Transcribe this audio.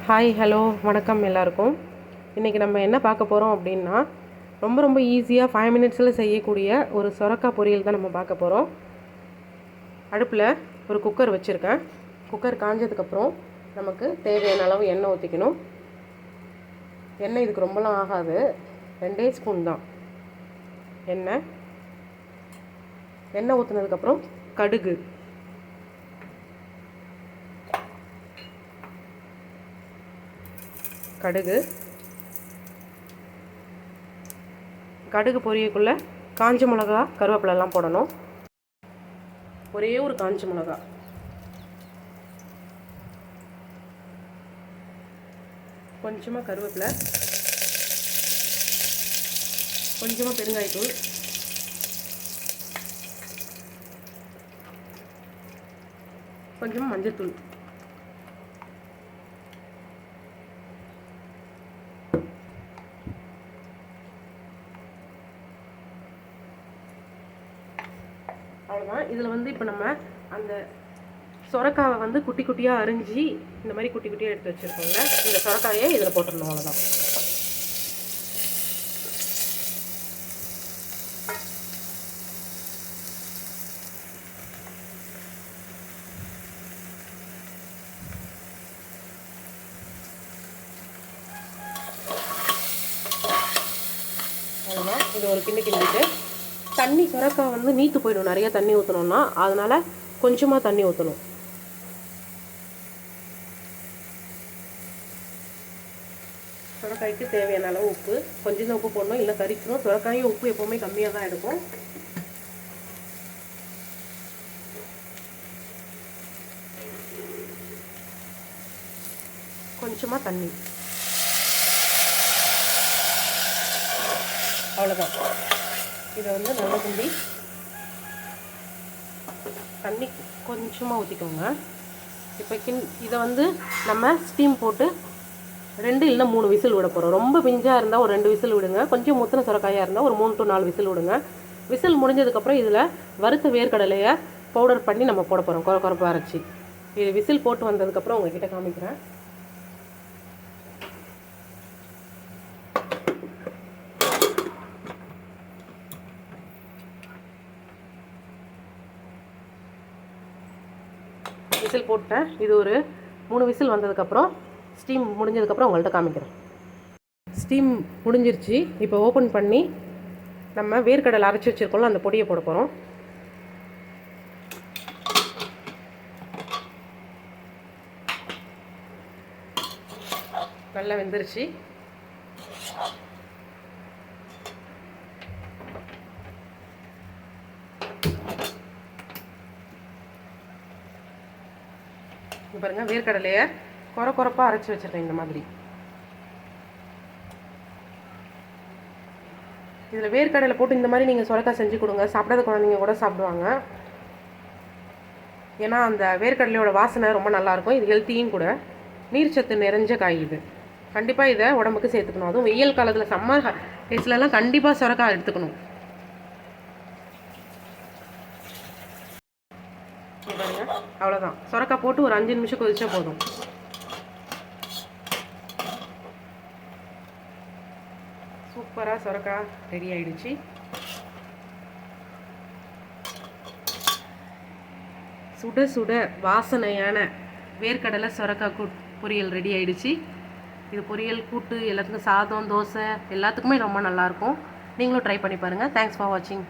Hi hello வணக்கம் எல்லாருக்கும். இன்றைக்கி நம்ம என்ன பார்க்க போகிறோம் அப்படின்னா, ரொம்ப ஈஸியாக 5 மினிட்ஸில் செய்யக்கூடிய ஒரு சொரக்காய் பொரியல் தான் நம்ம பார்க்க போகிறோம். அடுப்பில் ஒரு குக்கர் வச்சுருக்கேன். குக்கர் காஞ்சதுக்கப்புறம் நமக்கு தேவையான அளவு எண்ணெய் ஊற்றிக்கணும். எண்ணெய் இதுக்கு ரொம்பலாம் ஆகாது, 2 ஸ்பூன் தான் எண்ணெய் ஊற்றினதுக்கப்புறம் கடுகு, கடுகு பொரியக்குள்ளே காஞ்ச மிளகா கருவேப்பிலெல்லாம் போடணும். ஒரே ஒரு காஞ்ச மிளகா, கொஞ்சமாக கருவேப்பிலை, கொஞ்சமாக பெருங்காயத்தூள், கொஞ்சமாக மஞ்சள்தூள், அவ்வளோதான். இதில் இப்போ நம்ம அந்த சொரக்காவை குட்டி குட்டியாக அரிஞ்சு இந்த மாதிரி குட்டி குட்டியாக எடுத்து வச்சுருக்கோங்க. இந்த சொரக்காயை இதில் போட்டுடணும். அவ்வளோதான். அவ்வளோதான். இது ஒரு கிண்டிட்டு தண்ணி சொரக்காய் நீத்து போயிடும் நிறைய தண்ணி ஊற்றணும்னா, அதனால் கொஞ்சமாக தண்ணி ஊற்றணும். சுரக்காய்க்கு தேவையான அளவு உப்பு, கொஞ்சம் தான் உப்பு போடணும், இல்லை கறிச்சிடும். சுரக்காயும் உப்பு எப்போவுமே கம்மியாக தான் எடுக்கும். கொஞ்சமாக தண்ணி, அவ்வளோதான். இதை நல்லா கிண்டி தண்ணி கொஞ்சமாக ஊற்றிக்கோங்க. இப்போ இதை நம்ம ஸ்டீம் போட்டு 2 இல்லைன்னா 3 விசில் விட போகிறோம். ரொம்ப பிஞ்சாக இருந்தால் ஒரு 2 விசில் விடுங்க. கொஞ்சம் முத்தின சுரக்காயாக இருந்தால் ஒரு 3 to 4 விசில் விடுங்க. விசில் முடிஞ்சதுக்கப்புறம் இதில் வறுத்த வேர்க்கடலையை பவுடர் பண்ணி நம்ம போட போகிறோம், குறப்பாக அரைச்சி. இது விசில் போட்டு வந்ததுக்கப்புறம் உங்ககிட்ட காமிக்கிறேன். விசில் போட்டேன். இது ஒரு 3 விசில் வந்ததுக்கப்புறம் ஸ்டீம் முடிஞ்சதுக்கப்புறம் உங்கள்கிட்ட காமிக்கிறேன். ஸ்டீம் முடிஞ்சிருச்சு. இப்போ ஓப்பன் பண்ணி நம்ம வேர்க்கடலை அரைச்சி வச்சுருக்கோம்ல, அந்த பொடியை போட போகிறோம். நல்லா வெந்துருச்சு. பாருங்கள், வேர்க்கடலையை குறப்பாக அரைச்சி வச்சுருக்கேன் இந்த மாதிரி. இதில் வேர்க்கடலை போட்டு இந்த மாதிரி நீங்கள் சொரக்காய் செஞ்சு கொடுங்க. சாப்பிடாத குழந்தைங்க கூட சாப்பிடுவாங்க. ஏன்னா அந்த வேர்க்கடலையோட வாசனை ரொம்ப நல்லாயிருக்கும். இது ஹெல்த்தியும் கூட, நீர்ச்சத்து நிறைஞ்ச காய். இது கண்டிப்பாக இதை உடம்புக்கு சேர்த்துக்கணும். அதுவும் வெயில் காலத்தில் சம்மர் டேஸ்லலாம் கண்டிப்பாக சொரக்காய் எடுத்துக்கணும். அவ்வளோதான். சொரக்காய் போட்டு ஒரு 5 நிமிஷம் கொதிச்சா போதும். சூப்பராக சொரக்காய் ரெடி ஆயிடுச்சு. சுட சுட வாசனையான வேர்க்கடலை சொரக்காய் பொரியல் ரெடி ஆயிடுச்சு. இது பொரியல், கூட்டு, எல்லாத்துக்கும் சாதம், தோசை எல்லாத்துக்குமே ரொம்ப நல்லாயிருக்கும். நீங்களும் ட்ரை பண்ணி பாருங்கள். தேங்க்ஸ் ஃபார் வாட்சிங்.